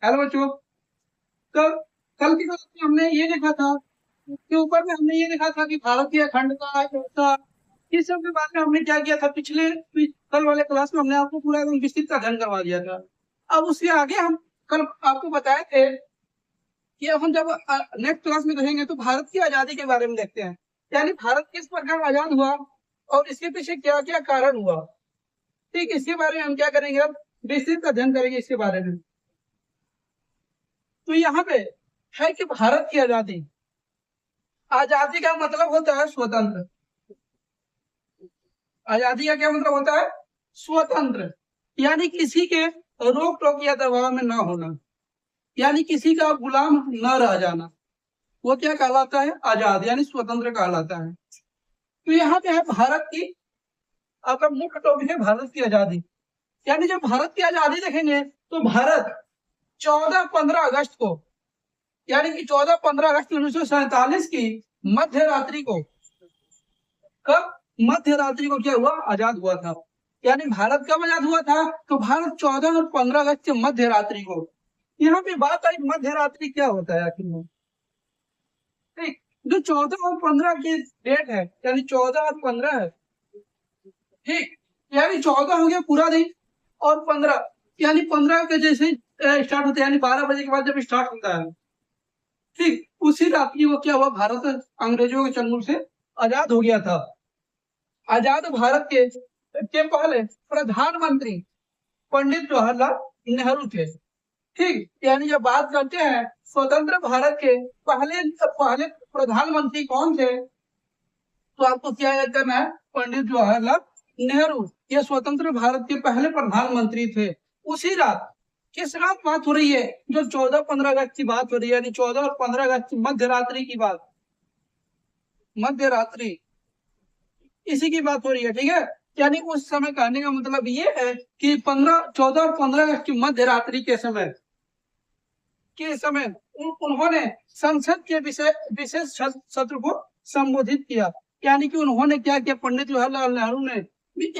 Hello बच्चों। कल कल की क्लास में हमने ये देखा था के ऊपर में हमने ये देखा था कि भारत की अखंडता एकता इस सब के बारे में हमने क्या किया था। कल वाले क्लास में हमने आपको पूरा एकदम विस्तृत अध्ययन करवा दिया था। अब उसके आगे हम कल आपको बताए थे कि अब हम जब नेक्स्ट क्लास में देखेंगे तो भारत की आजादी के बारे में देखते हैं, यानी भारत किस प्रकार आजाद हुआ और इसके पीछे क्या क्या कारण हुआ। ठीक, इसके बारे में हम क्या करेंगे, अब विस्तृत अध्ययन करेंगे इसके बारे में। तो यहाँ पे है कि भारत की आजादी, आजादी का मतलब होता है स्वतंत्र। आजादी का क्या मतलब होता है? स्वतंत्र, यानी किसी के रोक टोक या दबाव में ना होना, यानी किसी का गुलाम न रह जाना, वो क्या कहलाता है? आजाद, यानी स्वतंत्र कहलाता है। तो यहाँ पे है भारत की, आपका मुख्य टॉपिक है भारत की आजादी। यानी जब भारत की आजादी देखेंगे तो भारत 14-15 अगस्त को, यानी कि 14-15 अगस्त 1947 की मध्य रात्रि को, कब मध्य रात्रि को क्या हुआ? आजाद हुआ था। यानी भारत कब आजाद हुआ था? तो भारत 14 और 15 अगस्त के मध्य रात्रि को। यहाँ पे बात आई मध्य रात्रि क्या होता है आखिर में। ठीक, जो 14 और 15 की डेट है, यानी 14 और 15 है, ठीक, यानी 14 हो गया पूरा दिन और 15 यानी 15 के जैसे स्टार्ट होता है, यानी 12 बजे के बाद जब स्टार्ट होता है, ठीक, उसी रात्रि को क्या हुआ? भारत अंग्रेजों के चंगुल से आजाद हो गया था। आजाद भारत के पहले प्रधानमंत्री पंडित जवाहरलाल नेहरू थे। ठीक, यानी जब बात करते हैं स्वतंत्र भारत के पहले पहले प्रधानमंत्री कौन थे, तो आपको क्या याद करना है? पंडित जवाहरलाल नेहरू, ये स्वतंत्र भारत के पहले प्रधानमंत्री थे। उसी रात, किस रात बात हो रही है? जो 14-15 अगस्त की बात हो रही है, यानी 14 और 15 अगस्त की मध्य रात्रि की बात, मध्य रात्रि इसी की बात हो रही है। ठीक है, यानी उस समय कहने का मतलब ये है कि 14 और 15 अगस्त की मध्य रात्रि के समय उन्होंने संसद के विशेष सत्र को संबोधित किया। यानी कि उन्होंने क्या किया? पंडित जवाहरलाल नेहरू ने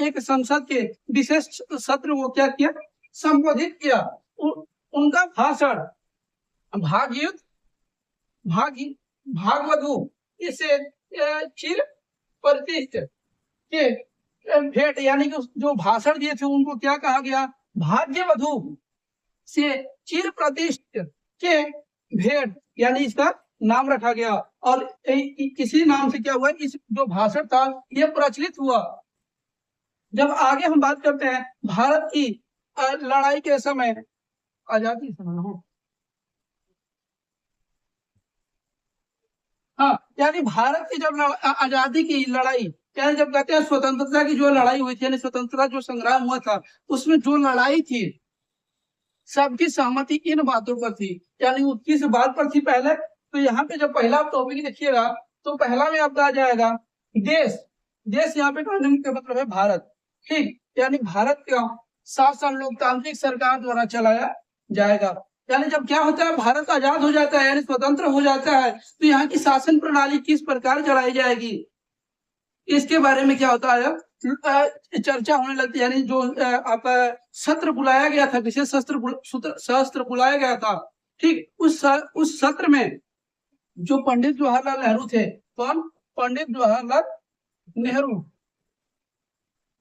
एक संसद के विशेष सत्र को क्या किया? संबोधित किया। उनका भाषण भागयुद्ध भागवधु इसे चिर प्रतिष्ठित के भेंट, यानी कि जो भाषण दिए थे उनको क्या कहा गया? भाग्यवधु से चिर प्रतिष्ठित के भेंट, यानी इसका नाम रखा गया। और इसी नाम से क्या हुआ? इस जो भाषण था ये प्रचलित हुआ। जब आगे हम बात करते हैं भारत की लड़ाई के समय, आजादी समय हो, हाँ, यानी भारत की जब आजादी की लड़ाई, यानी जब कहते हैं स्वतंत्रता की जो लड़ाई हुई थी, यानी स्वतंत्रता जो संग्राम हुआ था, उसमें जो लड़ाई थी सबकी सहमति इन बातों पर थी। यानी वो किस बात पर थी पहले? तो यहाँ पे जब पहला टॉपिक देखिएगा तो पहला में आपका आ जाएगा देश। देश यहाँ पे कहने का मतलब है भारत। ठीक, यानी भारत का शासन लोकतांत्रिक सरकार द्वारा चलाया जाएगा। यानी जब क्या होता है? भारत आजाद हो जाता है, यानी स्वतंत्र हो जाता है, तो यहाँ की शासन प्रणाली किस प्रकार चलाई जाएगी, इसके बारे में क्या होता है? चर्चा होने लगती है। यानी जो आपका सत्र बुलाया गया था, विशेष शस्त्र बुलाया गया था, ठीक, उस सत्र में जो पंडित जवाहरलाल नेहरू थे, कौन? पंडित जवाहरलाल नेहरू,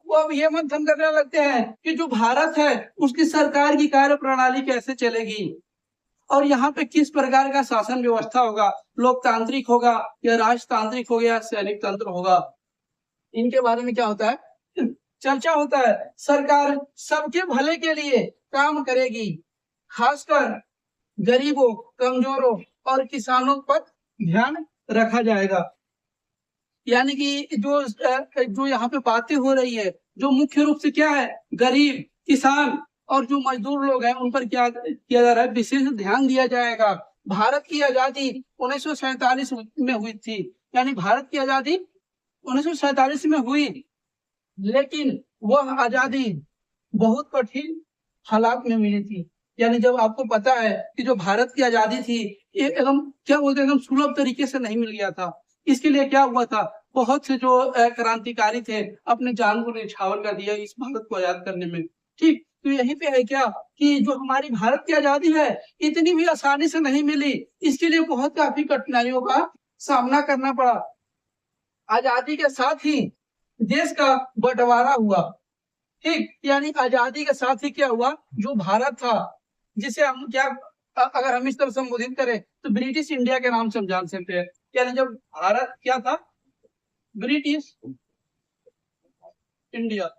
वो अब ये मंथन करने लगते हैं कि जो भारत है उसकी सरकार की कार्य प्रणाली कैसे चलेगी और यहाँ पे किस प्रकार का शासन व्यवस्था होगा, लोकतांत्रिक होगा या राजतांत्रिक होगा या सैनिक तंत्र होगा, इनके बारे में क्या होता है? चर्चा होता है। सरकार सबके भले के लिए काम करेगी, खासकर गरीबों, कमजोरों और किसानों पर ध्यान रखा जाएगा। यानी कि जो यहाँ पे बातें हो रही है, जो मुख्य रूप से क्या है? गरीब, किसान और जो मजदूर लोग हैं उन पर क्या किया जा रहा है? विशेष ध्यान दिया जाएगा। भारत की आजादी 1947 में हुई थी, यानी भारत की आजादी 1947 में हुई, लेकिन वह आजादी बहुत कठिन हालात में मिली थी। यानी जब आपको पता है कि जो भारत की आजादी थी एकदम क्या बोलते हैं, एकदम सुलभ तरीके से नहीं मिल गया था। इसके लिए क्या हुआ था? बहुत से जो क्रांतिकारी थे अपने जान को न्यौछावर कर दिया इस भारत को आजाद करने में। ठीक, तो यहीं पे है क्या कि जो हमारी भारत की आजादी है इतनी भी आसानी से नहीं मिली, इसके लिए बहुत काफी कठिनाइयों का सामना करना पड़ा। आजादी के साथ ही देश का बंटवारा हुआ, ठीक, यानी आजादी के साथ ही क्या हुआ, जो भारत था जिसे हम क्या अगर हम इस तरह संबोधित करें तो ब्रिटिश इंडिया के नाम से हम जान सकते हैं। यानी जब भारत क्या था, ब्रिटिश इंडिया,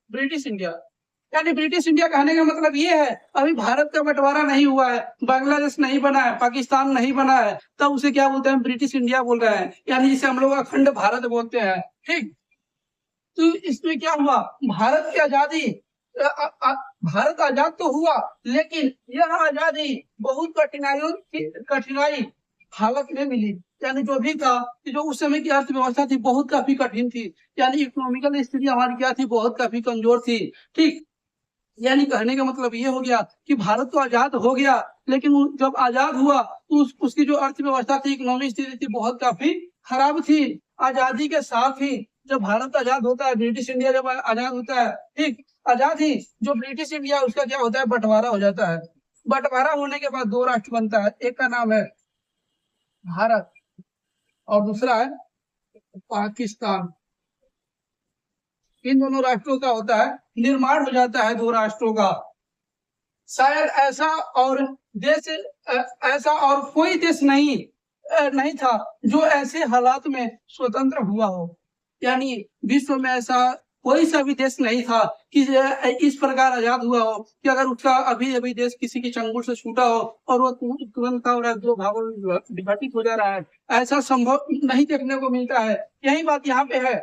ब्रिटिश इंडिया, यानी ब्रिटिश इंडिया कहने का मतलब ये है अभी भारत का बंटवारा नहीं हुआ है, बांग्लादेश नहीं बना है, पाकिस्तान नहीं बना है, तब उसे क्या बोलते हैं, ब्रिटिश इंडिया बोल रहे हैं, यानी जिसे हम लोग अखंड भारत बोलते हैं। ठीक, तो इसमें क्या हुआ, भारत की आजादी भारत आजाद तो हुआ, लेकिन यह आजादी बहुत कठिनाई हालत में मिली। यानी जो भी था कि जो उस समय की अर्थव्यवस्था थी बहुत काफी कठिन थी, यानी इकोनॉमिकल स्थिति हमारी क्या थी, बहुत काफी कमजोर थी। ठीक, यानी कहने का मतलब ये हो गया कि भारत तो आजाद हो गया, लेकिन जब आजाद हुआ तो उसकी जो अर्थव्यवस्था थी, इकोनॉमिक स्थिति थी, बहुत काफी खराब थी। आजादी के साथ ही जब भारत आजाद होता है, ब्रिटिश इंडिया जब आजाद होता है, ठीक, आजाद ही जो ब्रिटिश इंडिया उसका क्या होता है, बंटवारा हो जाता है। बंटवारा होने के बाद दो राष्ट्र बनता है, एक का नाम है भारत और दूसरा है पाकिस्तान। इन दोनों राष्ट्रों का होता है निर्माण हो जाता है, दो राष्ट्रों का। शायद ऐसा और कोई देश नहीं था जो ऐसे हालात में स्वतंत्र हुआ हो। यानी विश्व में ऐसा कोई सा भी देश नहीं था कि इस प्रकार आजाद हुआ हो कि अगर उसका अभी देश किसी की चंगुल से छूटा हो और वो तुरंत का दो भागों में विभाजित हो जा रहा है, ऐसा संभव नहीं देखने को मिलता है। यही बात यहाँ पे है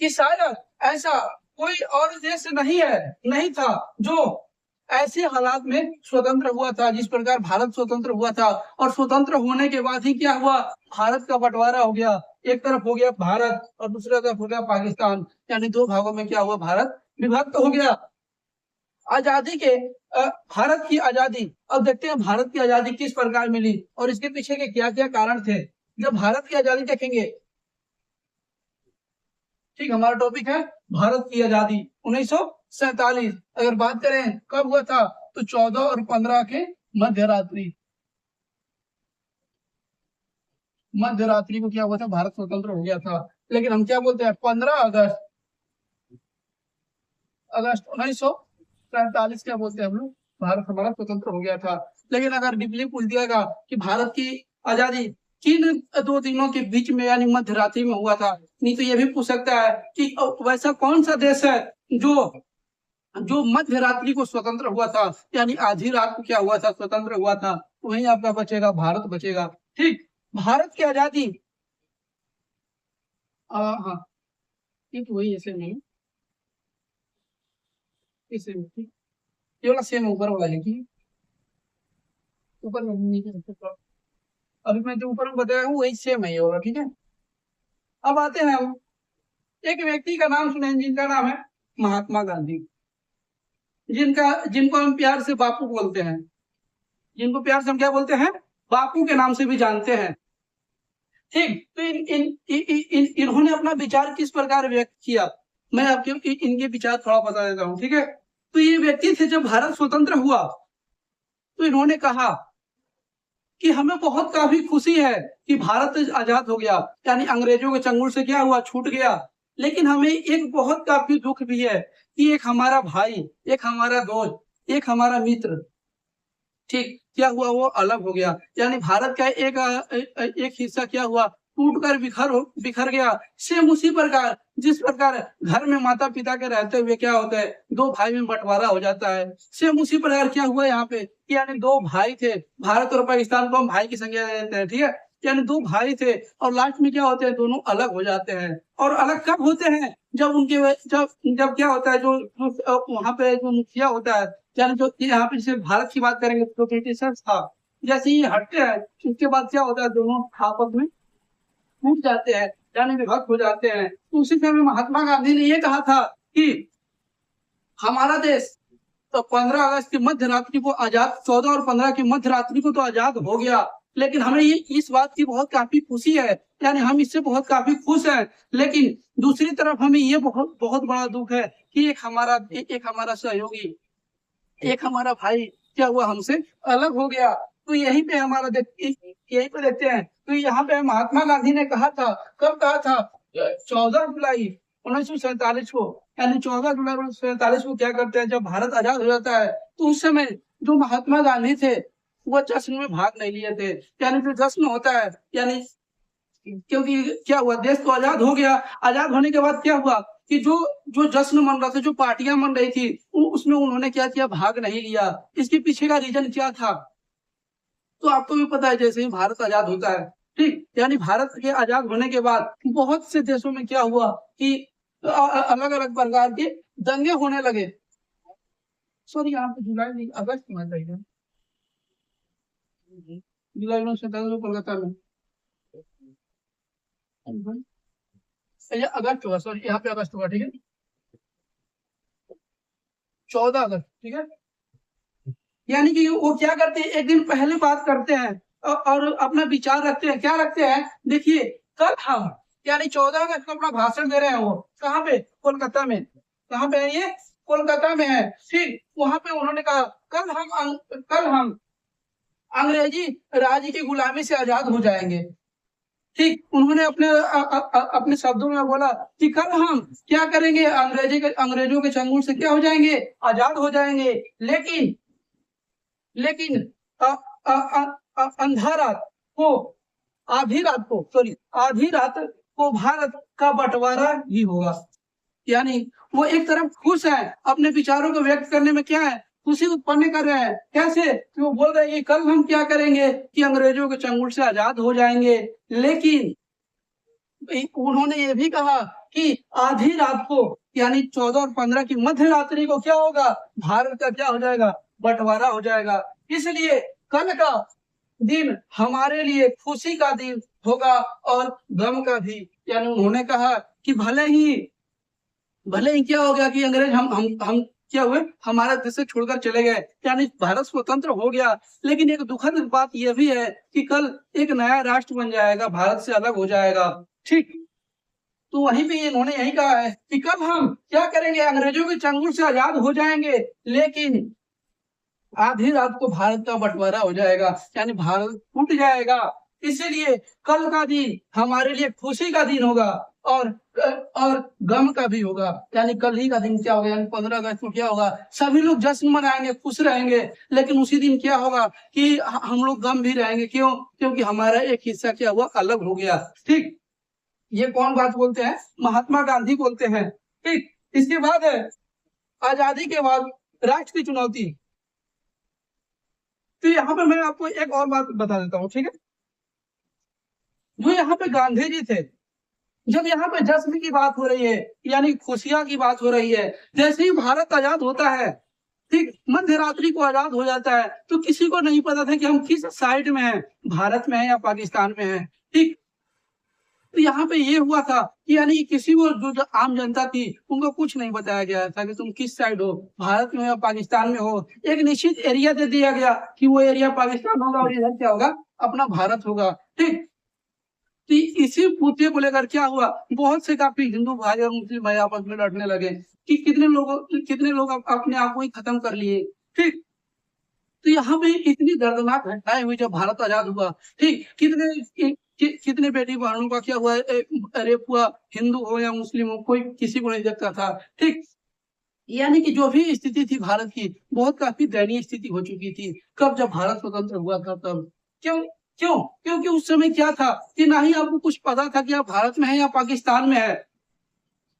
कि शायद ऐसा कोई और देश नहीं था जो ऐसे हालात में स्वतंत्र हुआ था जिस प्रकार भारत स्वतंत्र हुआ था। और स्वतंत्र होने के बाद ही क्या हुआ, भारत का बंटवारा हो गया, एक तरफ हो गया भारत और दूसरी तरफ हो गया पाकिस्तान, यानी दो भागों में क्या हुआ, भारत विभक्त हो गया। आजादी के भारत की आजादी, अब देखते हैं भारत की आजादी किस प्रकार मिली और इसके पीछे के क्या क्या कारण थे। जब भारत की आजादी देखेंगे, ठीक, हमारा टॉपिक है भारत की आजादी 1947। अगर बात करें कब हुआ था, तो 14 और 15 के मध्यरात्रि को क्या हुआ था, भारत स्वतंत्र हो गया था। लेकिन हम क्या बोलते हैं, 15 अगस्त 1947 क्या बोलते हैं हम लोग, भारत हमारा स्वतंत्र हो गया था। लेकिन अगर डीपली पूछ दिया कि भारत की आजादी किन दो दिनों के बीच में यानी मध्य रात्रि में हुआ था, नहीं तो ये भी पूछ सकता है कि वैसा कौन सा देश है जो मध्य रात्रि को स्वतंत्र हुआ था, यानी आधी रात को क्या हुआ था, स्वतंत्र हुआ था। वहीं आपका बचेगा भारत बचेगा। ठीक, भारत की आजादी, हाँ ठीक, वही ऐसे नहीं, इसे ठीक, ये वाला सेम ऊपर वाला लिखिए, ऊपर नहीं, अभी मैं जो ऊपर बताया हूँ वही सेम है ये होगा, ठीक है। अब आते हैं हम एक व्यक्ति का नाम सुने जिनका नाम है महात्मा गांधी, जिनको हम प्यार से बापू बोलते हैं, जिनको प्यार से हम क्या बोलते हैं, बापू के नाम से भी जानते हैं। ठीक, तो इन्होंने अपना विचार किस प्रकार व्यक्त किया, मैं आपके इनके विचार थोड़ा बता देता हूँ, ठीक है। तो ये व्यक्ति थे, जब भारत स्वतंत्र हुआ तो इन्होंने कहा कि हमें बहुत काफी खुशी है कि भारत आजाद हो गया, यानी अंग्रेजों के चंगुल से क्या हुआ, छूट गया। लेकिन हमें एक बहुत काफी दुख भी है कि एक हमारा भाई, एक हमारा दोस्त, एक हमारा मित्र, ठीक, क्या हुआ, वो अलग हो गया। यानी भारत का एक हिस्सा क्या हुआ, टूटकर बिखर गया। सेम उसी प्रकार जिस प्रकार घर में माता पिता के रहते हुए क्या होता है, दो भाई में बंटवारा हो जाता है, सेम उसी प्रकार क्या हुआ यहाँ पे, यानी दो भाई थे, भारत और पाकिस्तान को हम भाई की संज्ञा देते हैं, ठीक है। यानी दो भाई थे और लास्ट में क्या होते हैं, दोनों अलग हो जाते हैं। और अलग कब होते हैं, जब क्या होता है, जो वहां पे जो मुखिया होता है, यानी जो यहाँ पे जैसे भारत की बात करेंगे तो ब्रिटिशर्स था, जैसे ही हटते हैं उसके बाद क्या होता है, दोनों आपस में टूट जाते हैं, यानी विभक्त हो जाते हैं। तो उसी समय महात्मा गांधी ने ये कहा था कि हमारा देश तो 15 अगस्त की मध्य रात्रि को आजाद, 14 और 15 की मध्य रात्रि को तो आजाद हो गया, लेकिन हमें ये इस बात की बहुत काफी खुशी है, यानी हम इससे बहुत काफी खुश हैं। लेकिन दूसरी तरफ हमें ये बहुत बहुत बड़ा दुख है कि एक हमारा सहयोगी, एक हमारा भाई क्या हुआ, हमसे अलग हो गया। तो यहीं पे हमारा यहीं पे देखते हैं, तो यहाँ पे महात्मा गांधी ने कहा था, कब कहा था, 14 जुलाई 1947 को, यानी 14 जुलाई 1947 को क्या करते हैं, जब भारत आजाद हो जाता है, तो उस समय जो महात्मा गांधी थे वो जश्न में भाग नहीं लिए थे। यानी जो जश्न होता है, यानी क्योंकि क्या हुआ, देश तो आजाद हो गया, आजाद होने के बाद क्या हुआ कि जो जो जश्न मन रहा था, जो पार्टियां मन रही थी, उसमें उन्होंने क्या किया, भाग नहीं लिया। इसके पीछे का रीजन क्या था, तो आपको भी पता है, जैसे ही भारत आजाद होता है, ठीक, यानी भारत के आजाद होने के बाद बहुत से देशों में क्या हुआ कि अलग अलग प्रकार के दंगे होने लगे। सॉरी, यहाँ पे जुलाई नहीं, अगस्त में चाहिए, जुलाई 1947 कोलकाता में, ये अगस्त हुआ, सॉरी यहाँ पे अगस्त हुआ, ठीक है, 14 अगस्त, ठीक है। यानी कि वो क्या करते हैं, एक दिन पहले बात करते हैं और अपना विचार रखते हैं, क्या रखते हैं, देखिए, कल हम, यानी 14 अगस्त को अपना भाषण दे रहे हैं, वो कहाँ पे, कोलकाता में, कहाँ पे है ये, कोलकाता में है, ठीक। वहां पे उन्होंने कहा, कल हम अंग्रेजी राज की गुलामी से आजाद हो जाएंगे, ठीक। उन्होंने अपने शब्दों में बोला कि कल हम क्या करेंगे, अंग्रेजों के चंगुल से क्या हो जाएंगे, आजाद हो जाएंगे। लेकिन अंधा रात को, आधी रात को भारत का बंटवारा ही होगा। यानी वो एक तरफ खुश है, अपने विचारों को व्यक्त करने में क्या है, खुशी उत्पन्न कर रहे हैं। कैसे, कि वो बोल रहे हैं कि कल हम क्या करेंगे कि अंग्रेजों के चंगुल से आजाद हो जाएंगे। लेकिन उन्होंने ये भी कहा कि आधी रात को, यानी 14 और 15 की मध्य रात्रि को क्या होगा, भारत का क्या हो जाएगा, बंटवारा हो जाएगा। इसलिए कल का दिन हमारे लिए खुशी का दिन होगा और गम का भी। यानी उन्होंने कहा कि भले ही क्या हो गया कि अंग्रेज हम क्या हुए, हमारा देश से छोड़कर चले गए, यानी भारत स्वतंत्र हो गया, लेकिन एक दुखद बात यह भी है कि कल एक नया राष्ट्र बन जाएगा, भारत से अलग हो जाएगा, ठीक। तो वहीं पे इन्होंने यही कहा है कि कब हम क्या करेंगे, अंग्रेजों के चंगुल से आजाद हो जाएंगे, लेकिन आधी रात को भारत का बंटवारा हो जाएगा, यानी भारत टूट जाएगा। इसीलिए कल का दिन हमारे लिए खुशी का दिन होगा और गम का भी होगा। यानी कल ही का दिन क्या होगा, यानी 15 अगस्त को क्या होगा, सभी लोग जश्न मनाएंगे, खुश रहेंगे, लेकिन उसी दिन क्या होगा कि हम लोग गम भी रहेंगे। क्यों, क्योंकि हमारा एक हिस्सा क्या हुआ, अलग हो गया, ठीक। ये कौन बात बोलते हैं, महात्मा गांधी बोलते हैं, ठीक। इसके बाद है आजादी के बाद राष्ट्र की चुनौती। तो यहाँ पे मैं आपको एक और बात बता देता हूँ, ठीक है। जो यहाँ पे गांधी जी थे, जब यहाँ पे जश्न की बात हो रही है, यानी खुशियां की बात हो रही है, जैसे ही भारत आजाद होता है, ठीक, मध्य रात्रि को आजाद हो जाता है, तो किसी को नहीं पता था कि हम किस साइड में हैं, भारत में है या पाकिस्तान में है, ठीक। तो यहाँ पे ये हुआ था कि यानी किसी को, जो आम जनता थी, उनको कुछ नहीं बताया गया था कि तुम किस साइड हो, भारत में हो या पाकिस्तान में हो। एक निश्चित एरिया दे दिया गया कि वो एरिया पाकिस्तान होगा और इधर क्या होगा, अपना भारत होगा, ठीक। तो इसी मुद्दे को लेकर क्या हुआ, बहुत से काफी हिंदू भाई और मुस्लिम भाई आपस में लड़ने लगे कि कितने लोग अपने आप को ही खत्म कर लिए, ठीक। तो यहाँ पे इतनी दर्दनाक घटनाएं हुई जब भारत आजाद हुआ, ठीक। कितने बेटी बहनों का क्या हुआ, रेप हुआ, हिंदू हो या मुस्लिम हो, कोई किसी को नहीं देखता था, ठीक। यानी कि जो भी स्थिति थी भारत की, बहुत काफी दयनीय स्थिति हो चुकी थी। कब, जब भारत स्वतंत्र हुआ था तब। क्यों क्यों क्योंकि उस समय क्या था कि ना ही आपको कुछ पता था कि आप भारत में है या पाकिस्तान में है।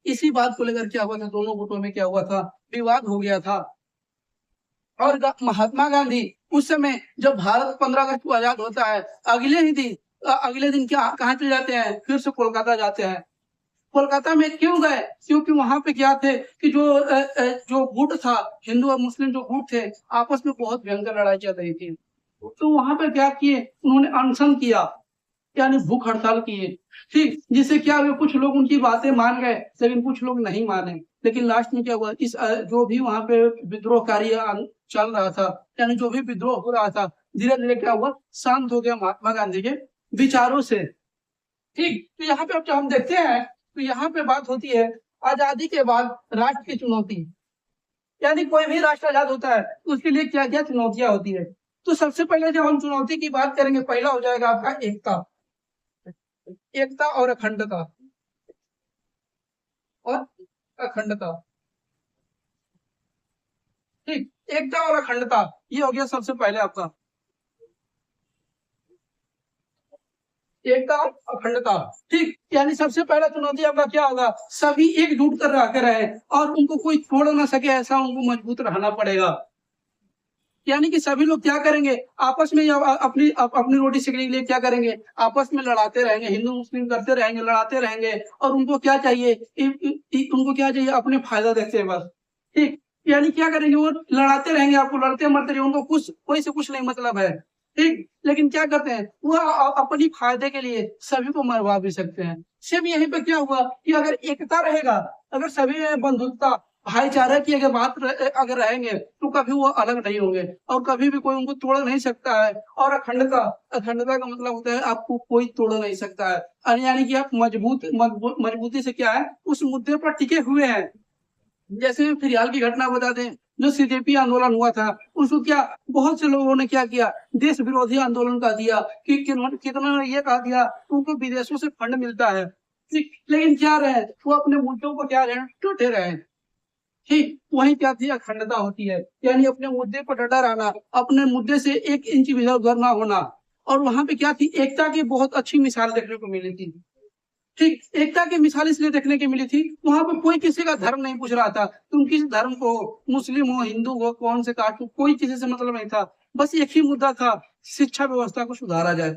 इसी बात को लेकर क्या हुआ था, दोनों गुटों में क्या हुआ था, विवाद हो गया था। और महात्मा गांधी उस समय, जब भारत 15 अगस्त को आजाद होता है, अगले दिन क्या, कहाँ चले जाते हैं, फिर से कोलकाता जाते हैं। कोलकाता में क्यों गए, क्योंकि वहां पे क्या थे कि जो गुट था, हिंदू और मुस्लिम जो गुट थे, आपस में बहुत भयंकर लड़ाई चल रही थी। तो वहां पे क्या किए, उन्होंने अनशन किया, यानी भूख हड़ताल किए, ठीक। जिससे क्या हुआ, कुछ लोग उनकी बातें मान गए, लेकिन कुछ लोग नहीं माने। लेकिन लास्ट में क्या हुआ, इस जो भी वहां पे विद्रोहकारी चल रहा था, यानी जो भी विद्रोह हो रहा था, धीरे धीरे क्या हुआ, शांत हो गया महात्मा गांधी के विचारों से। ठीक, तो यहाँ पे अब हम देखते हैं, तो यहाँ पे बात होती है आजादी के बाद राष्ट्र की चुनौती, यानी कोई भी राष्ट्र आजाद होता है उसके लिए क्या क्या चुनौतियां होती है। तो सबसे पहले जब हम चुनौती की बात करेंगे, पहला हो जाएगा आपका एकता, एकता और अखंडता, और अखंडता। ठीक, एकता और अखंडता ये हो गया सबसे पहले आपका, एकता और अखंडता। ठीक, यानी सबसे पहला चुनौती आपका क्या होगा, सभी एकजुट कर रह रहे और उनको कोई छोड़ ना सके, ऐसा उनको मजबूत रहना पड़ेगा। यानी कि सभी लोग क्या करेंगे, आपस में अपनी रोटी सेकने के लिए क्या करेंगे, आपस में लड़ाते रहेंगे, हिंदू मुस्लिम करते रहेंगे, लड़ाते रहेंगे, और उनको क्या चाहिए, उनको क्या चाहिए, अपने फायदा देखते हैं बस। ठीक, यानी क्या करेंगे, वो लड़ाते रहेंगे, आपको लड़ते मरते रहेंगे, उनको कुछ कोई से कुछ नहीं मतलब है। ठीक, लेकिन क्या करते हैं वो अपनी फायदे के लिए सभी को मरवा भी सकते हैं। सिर्फ यहीं पे क्या हुआ कि अगर एकता रहेगा, अगर सभी में बंधुत्ता भाईचारा की अगर बात अगर रहेंगे तो कभी वो अलग नहीं होंगे और कभी भी कोई उनको तोड़ नहीं सकता है। और अखंडता, अखंडता का मतलब होता है आपको कोई तोड़ नहीं सकता है, यानी कि आप मजबूती से क्या है उस मुद्दे पर टिके हुए हैं। जैसे फिलहाल की घटना बता दें, जो सीजेपी आंदोलन हुआ था, उसको क्या बहुत से लोगों ने क्या किया, देश विरोधी आंदोलन कर दिया कि कितना ये कहा दिया उनको विदेशों से फंड मिलता है। ठीक, लेकिन क्या रहे वो अपने मुद्दों को क्या रहे टूटे रहे। ठीक, वही क्या थी अखंडता होती है, यानी अपने मुद्दे पर डटा रहना, अपने मुद्दे से 1 इंच भी इधर ना होना। और वहां पे क्या थी, एकता की बहुत अच्छी मिसाल देखने को मिली थी। ठीक, एकता की मिसाल इसलिए देखने की मिली थी, वहां पर कोई किसी का धर्म नहीं पूछ रहा था, तुम किस धर्म को हो, मुस्लिम हो, हिंदू हो, कौन से कास्ट हो, कोई किसी से मतलब नहीं था। बस एक ही मुद्दा था, शिक्षा व्यवस्था को सुधारा जाए।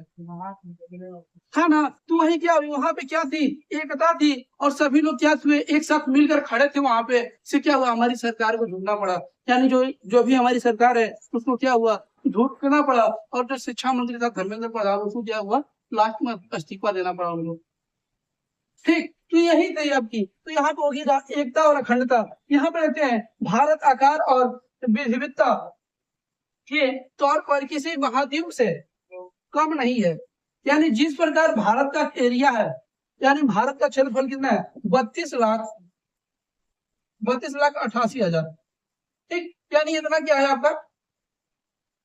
था ना, तो वही क्या वहां पे क्या थी, एकता थी, और सभी लोग क्या हुए एक साथ मिलकर खड़े थे वहां पे। से क्या हुआ, हमारी सरकार को झुकना पड़ा, यानी जो जो भी हमारी सरकार है उसको क्या हुआ, झुकना पड़ा। और जो शिक्षा मंत्री था धर्मेंद्र प्रधान, उसको क्या हुआ, लास्ट में इस्तीफा देना पड़ा उनको। ठीक, तो यही थी आपकी, तो यहाँ पे होगी एकता और अखंडता। यहाँ पे रहते हैं भारत आकार और विविधता के तौर पर किसी महाद्वीप से कम नहीं है। यानी जिस प्रकार भारत का एरिया है, यानी भारत का क्षेत्रफल कितना है, 32,88,000। ठीक, यानी इतना क्या है आपका,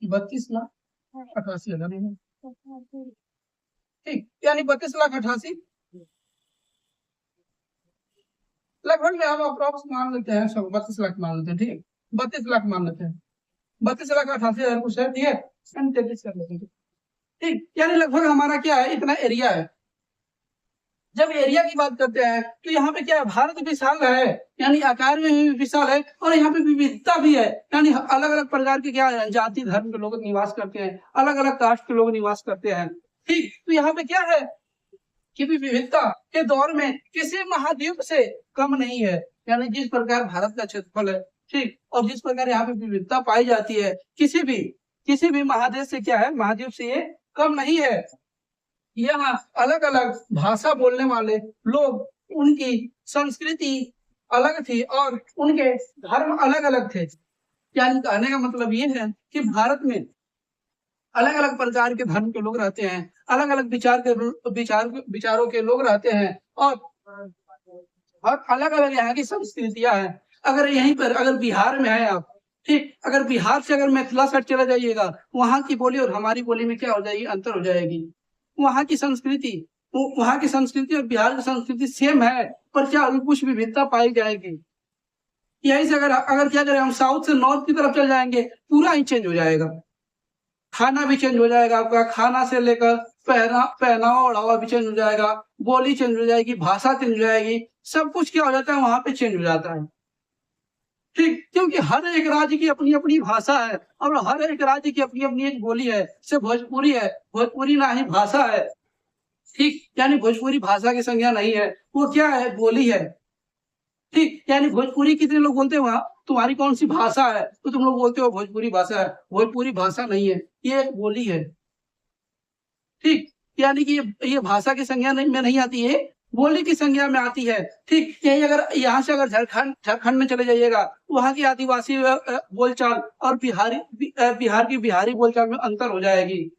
32,88,000। ठीक, यानी 32,88,000 लगभग में हम अप्रोक्स मान लेते हैं, सब 32 लाख मान लेते हैं। ठीक, 32 लाख मान लेते हैं, 32,88,000 कुछ है। ठीक है, 33 कर लेते हैं। ठीक, यानी लगभग हमारा क्या है, इतना एरिया है। जब एरिया की बात करते हैं तो यहाँ पे क्या है, भारत विशाल है, यानी आकार में भी विशाल है, और यहाँ पे विविधता भी है, यानी अलग अलग प्रकार के क्या है, जाति धर्म के लोग निवास करते हैं, अलग अलग कास्ट के लोग निवास करते हैं। ठीक, तो यहाँ पे क्या है कि विविधता के दौर में किसी महाद्वीप से कम नहीं है, यानी जिस प्रकार भारत का क्षेत्रफल है, ठीक, और जिस प्रकार यहाँ पे विविधता पाई जाती है, किसी भी महादेश से क्या है, महाद्वीप से ये कम नहीं है। यहाँ अलग अलग भाषा बोलने वाले लोग, उनकी संस्कृति अलग थी और उनके धर्म अलग अलग थे। यानी कहने का मतलब ये है कि भारत में अलग अलग प्रकार के धर्म के लोग रहते हैं, अलग अलग विचारों के लोग रहते हैं, और अलग अलग यहाँ की संस्कृतियां हैं। अगर यहीं पर अगर बिहार में है आप, ठीक, अगर बिहार से अगर मिथिला साइड चला जाइएगा, वहां की बोली और हमारी बोली में क्या हो जाएगी, अंतर हो जाएगी। वहां की संस्कृति और बिहार की संस्कृति सेम है, पर क्या कुछ विविधता पाई जाएगी। यही से अगर क्या करें, हम साउथ से नॉर्थ की तरफ चल जाएंगे, पूरा ही चेंज हो जाएगा, खाना भी चेंज हो जाएगा आपका, खाना से लेकर पहनावा ओढ़ावा भी चेंज हो जाएगा, बोली चेंज हो जाएगी, भाषा चेंज हो जाएगी, सब कुछ क्या हो जाता है वहां पे चेंज हो जाता है। ठीक, क्योंकि हर एक राज्य की अपनी अपनी भाषा है और हर एक राज्य की अपनी अपनी एक बोली है। से भोजपुरी है, भोजपुरी ना ही भाषा है। ठीक, यानी भोजपुरी भाषा की संज्ञा नहीं है, वो क्या है, बोली है। ठीक, यानी भोजपुरी कितने लोग बोलते हैं, वहां तुम्हारी कौन सी भाषा है, तो तुम लोग बोलते हो भोजपुरी भाषा है। भोजपुरी भाषा नहीं है, ये एक बोली है। ठीक, यानी कि ये भाषा की संज्ञा में नहीं आती है, बोली की संज्ञा में आती है। ठीक यही अगर यहाँ से अगर झारखंड में चले जाइएगा, वहाँ की आदिवासी बोलचाल और बिहार की बिहारी बोलचाल में अंतर हो जाएगी।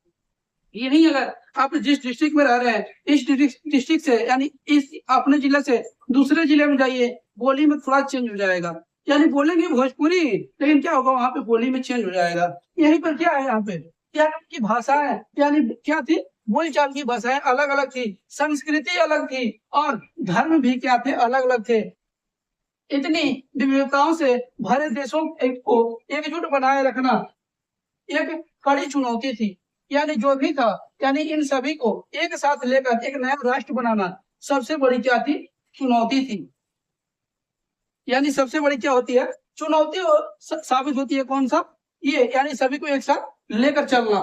ये नहीं, अगर आप जिस डिस्ट्रिक्ट में रह रहे हैं, इस डिस्ट्रिक्ट से यानी इस अपने जिले से दूसरे जिले में जाइए, बोली में थोड़ा चेंज हो जाएगा। यानी बोलेंगे भोजपुरी, लेकिन क्या होगा वहाँ पे बोली में चेंज हो जाएगा। यहीं पर क्या है, यहाँ पे क्या की भाषाएं यानी क्या थी, बोलचाल की भाषाएं अलग अलग थी, संस्कृति अलग थी और धर्म भी क्या थे, अलग अलग थे। इतनी विविधताओं से भरे देशों को एकजुट बनाए रखना एक कड़ी चुनौती थी। यानी जो भी था, यानी इन सभी को एक साथ लेकर एक नया राष्ट्र बनाना सबसे बड़ी क्या थी, चुनौती थी। यानी सबसे बड़ी क्या होती है, चुनौती साबित होती है। कौन सा, ये यानी सभी को एक साथ लेकर चलना।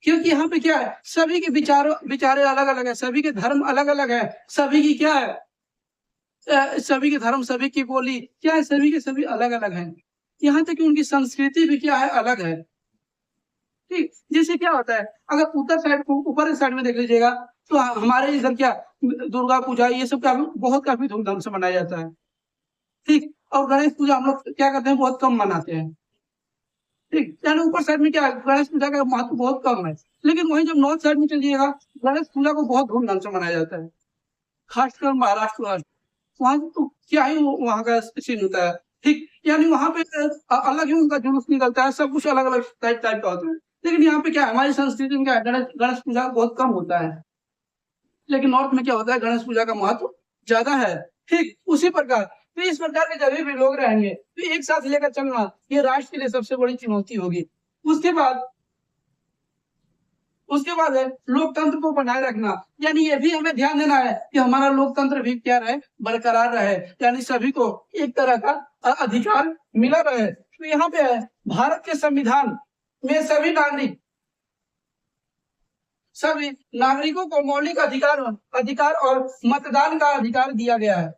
क्योंकि यहाँ पे क्या है, सभी के विचारे अलग अलग है, सभी के धर्म अलग अलग है, सभी की क्या है, सभी के धर्म, सभी की बोली क्या है, सभी के सभी अलग अलग हैं। यहाँ तक कि उनकी संस्कृति भी क्या है, अलग है। ठीक, जैसे क्या होता है, अगर उत्तर साइड को ऊपर साइड में देख लीजिएगा तो हमारे इधर क्या दुर्गा पूजा ये सब काफी धूमधाम से मनाया जाता है। ठीक, और गणेश पूजा हम लोग क्या करते हैं, बहुत कम मनाते हैं। ठीक, यानी ऊपर साइड में क्या है, गणेश पूजा का महत्व बहुत कम है। लेकिन वहीं जब नॉर्थ साइड में चलिएगा, गणेश पूजा को बहुत धूमधाम से मनाया जाता है, खासकर महाराष्ट्र, वहां तो क्या ही वहां का सीन होता है। ठीक, यानी वहां पे अलग ही उनका जुलूस निकलता है, सब कुछ अलग अलग टाइप का होता है। लेकिन यहाँ पे क्या है, हमारी संस्कृति में क्या है, गणेश पूजा बहुत कम होता है। लेकिन नॉर्थ में क्या होता है, गणेश पूजा का महत्व ज्यादा है। ठीक, उसी प्रकार तो इस प्रकार के जब भी लोग रहेंगे तो एक साथ लेकर चलना ये राष्ट्र के लिए सबसे बड़ी चुनौती होगी। उसके बाद है लोकतंत्र को बनाए रखना। यानी ये भी हमें ध्यान देना है कि हमारा लोकतंत्र भी क्या रहे, बरकरार रहे, यानी सभी को एक तरह का अधिकार मिला रहे। तो यहाँ पे है, भारत के संविधान में सभी नागरिकों को मौलिक अधिकार और मतदान का अधिकार दिया गया है।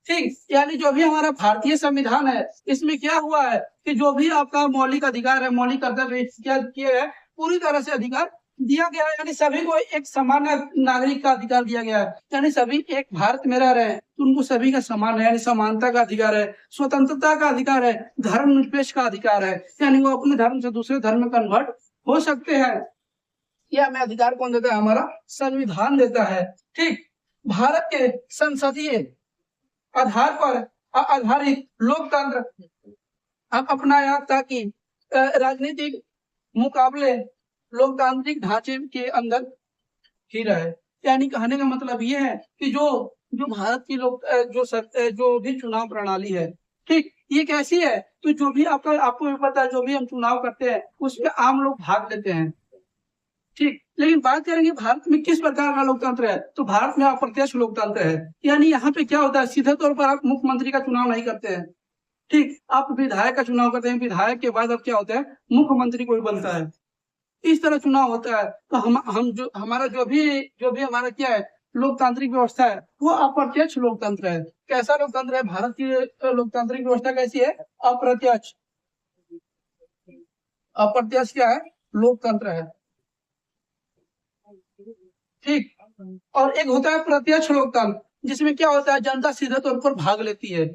ठीक, यानी जो भी हमारा भारतीय संविधान है, इसमें क्या हुआ है कि जो भी आपका मौलिक अधिकार है, मौलिक कर्तव्य क्या किए है, पूरी तरह से अधिकार दिया गया है। यानी सभी को एक समान नागरिक का अधिकार दिया गया है। यानी सभी एक भारत में रह रहे हैं तो उनको सभी का समान है, यानी समानता का अधिकार है, स्वतंत्रता का अधिकार है, धर्मनिरपेक्ष का अधिकार है। यानी वो अपने धर्म से दूसरे धर्म में कन्वर्ट हो सकते हैं। यह हमें अधिकार कौन देता है, हमारा संविधान देता है। ठीक, भारत के संसदीय आधार पर आधारित लोकतंत्र अपनाया ताकि राजनीतिक मुकाबले लोकतांत्रिक ढांचे के अंदर ही रहे। यानी कहने का मतलब ये है कि जो भारत की जो भी चुनाव प्रणाली है, ठीक, ये कैसी है, तो जो भी आपको भी पता है, जो भी हम चुनाव करते हैं उसमें आम लोग भाग लेते हैं। ठीक, लेकिन बात करेंगे भारत में किस प्रकार का लोकतंत्र है, तो भारत में अप्रत्यक्ष लोकतंत्र है। यानी यहाँ पे क्या होता है, सीधे तौर पर आप मुख्यमंत्री का चुनाव नहीं करते हैं। ठीक, आप विधायक का चुनाव करते हैं, विधायक के बाद अब क्या होता है, मुख्यमंत्री कोई बनता है, इस तरह चुनाव होता है। तो हम जो भी हमारा क्या है, लोकतांत्रिक व्यवस्था है, वो अप्रत्यक्ष लोकतंत्र है। कैसा लोकतंत्र है, भारत की लोकतांत्रिक व्यवस्था कैसी है, अप्रत्यक्ष। अप्रत्यक्ष क्या है, लोकतंत्र है। ठीक, और एक होता है प्रत्यक्ष लोकतंत्र, जिसमें क्या होता है, जनता सीधे तौर पर भाग लेती है।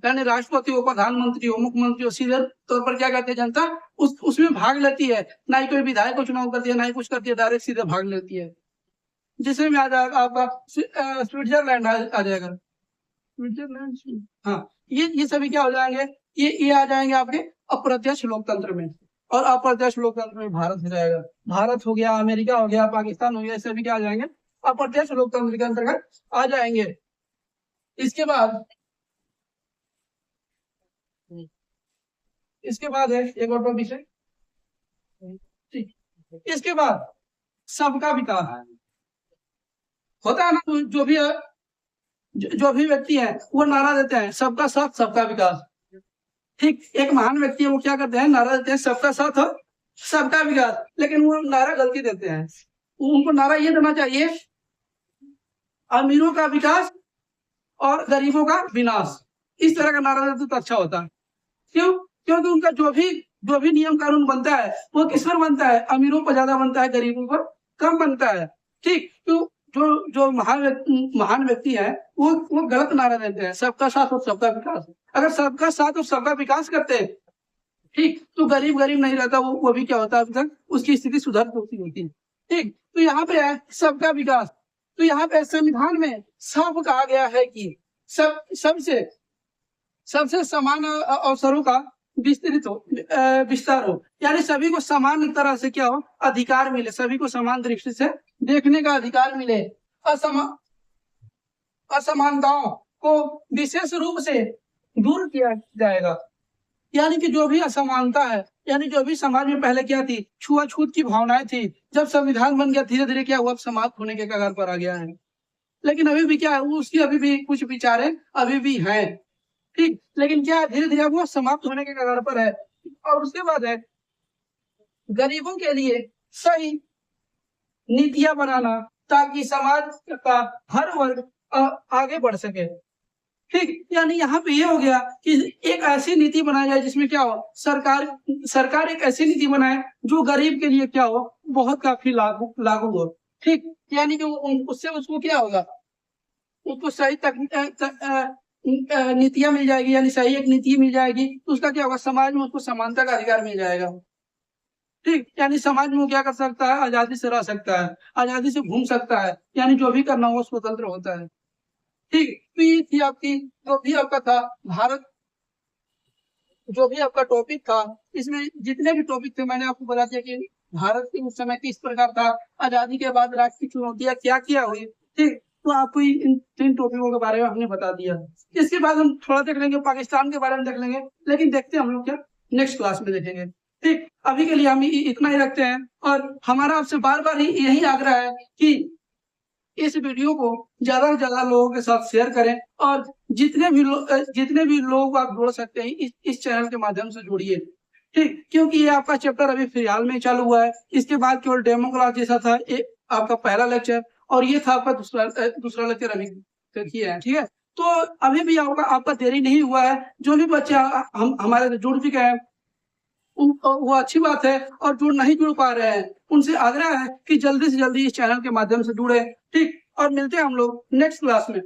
यानी राष्ट्रपति हो, प्रधानमंत्री हो, मुख्यमंत्री हो, सीधे तौर पर क्या कहते हैं, जनता उसमें भाग लेती है। ना ही कोई विधायक को चुनाव करती है, ना ही कुछ करती है, डायरेक्ट सीधे भाग लेती है। जिसमें आ जाएगा आपका स्विट्जरलैंड आ जाएगा, स्विट्जरलैंड, हाँ, ये सभी क्या हो जाएंगे, ये आ जाएंगे आपके अप्रत्यक्ष लोकतंत्र में। और अप्रत्यक्ष लोकतंत्र में भारत हो जाएगा। भारत हो गया, अमेरिका हो गया, पाकिस्तान हो गया, सभी क्या आ जाएंगे, अप्रत्यक्ष लोकतंत्र के अंतर्गत आ जाएंगे। इसके बाद है एक और टॉपिक है, ठीक, इसके बाद सबका विकास होता है ना। जो भी व्यक्ति है वो नारा देते हैं, सबका साथ सबका विकास। ठीक, एक महान व्यक्ति है, वो क्या करते हैं, नारा देते हैं सबका साथ हो सबका विकास, लेकिन वो नारा गलती देते हैं। उनको नारा ये देना चाहिए, अमीरों का विकास और गरीबों का विनाश। इस तरह का नारा देते तो अच्छा होता। क्यों, क्योंकि उनका जो भी नियम कानून बनता है वो किस पर बनता है, अमीरों पर ज्यादा बनता है, गरीबों पर कम बनता है। ठीक, तो जो महान व्यक्ति है वो गलत नारा देते हैं, सबका साथ और सबका विकास। अगर सबका साथ और सबका विकास करते हैं, ठीक, तो गरीब नहीं रहता, वो भी क्या होता है, अभी तक उसकी स्थिति सुधर होती। ठीक, तो यहाँ पे है सबका विकास। तो यहाँ पे संविधान में साफ कहा गया है कि सबसे समान अवसरों का विस्तार हो, यानी सभी को समान तरह से क्या हो, अधिकार मिले, सभी को समान दृष्टि से देखने का अधिकार मिले। असमानताओं को विशेष रूप से दूर किया जाएगा, यानी कि जो भी असमानता है, यानी जो भी समाज में पहले क्या थी, छुआछूत की भावनाएं थी, जब संविधान बन गया धीरे धीरे क्या हुआ, समाप्त होने के कगार पर आ गया है। लेकिन अभी भी क्या है, उसकी अभी भी कुछ विचारें अभी भी हैं, ठीक, लेकिन क्या धीरे धीरे वो समाप्त होने के कगार पर है। और उसके बाद है गरीबों के लिए सही नीतियां बनाना, ताकि समाज का हर वर्ग आगे बढ़ सके। ठीक, यानी यहाँ पे ये हो गया कि एक ऐसी नीति बनाई जाए जिसमें क्या हो, सरकार एक ऐसी नीति बनाए जो गरीब के लिए क्या हो, बहुत काफी लागू हो। ठीक, यानी कि उससे उसको क्या होगा, उसको सही नीतियां मिल जाएगी, यानी सही एक नीति मिल जाएगी, तो उसका क्या होगा, समाज में उसको समानता का अधिकार मिल जाएगा। ठीक, यानी समाज में वो क्या कर सकता है, आजादी से रह सकता है, आजादी से घूम सकता है, यानी जो भी करना हो स्वतंत्र होता है। ठीक, तो ये थी आपकी जो भी आपका था भारत, जो भी आपका टॉपिक था, इसमें जितने भी टॉपिक थे मैंने आपको बता दिया कि भारत के उस समय किस प्रकार था, आजादी के बाद राष्ट्रीय चुनौतियां क्या क्या हुई। ठीक, तो आपको इन 3 टॉपिकों के बारे में हमने बता दिया। इसके बाद हम थोड़ा देख लेंगे पाकिस्तान के बारे में देख लेंगे, लेकिन देखते हैं हम लोग क्या नेक्स्ट क्लास में देखेंगे। ठीक, अभी के लिए हम इतना ही रखते हैं, और हमारा आपसे बार बार यही आग्रह है कि इस वीडियो को ज्यादा से ज्यादा लोगों के साथ शेयर करें, और जितने भी लोग आप जोड़ सकते हैं इस चैनल के माध्यम से जोड़िए। ठीक, क्योंकि ये आपका चैप्टर अभी फिलहाल में चालू हुआ है, इसके बाद केवल डेमो क्लास जैसा था आपका पहला लेक्चर, और ये था आपका दूसरा लेक्चर अभी किया है। ठीक है, तो अभी भी आपका देरी नहीं हुआ है। जो भी बच्चे हमारे से जुड़ चुके हैं वो अच्छी बात है, और जो नहीं जुड़ पा रहे हैं उनसे आग्रह है कि जल्दी से जल्दी इस चैनल के माध्यम से जुड़े। ठीक, और मिलते हैं हम लोग नेक्स्ट क्लास में।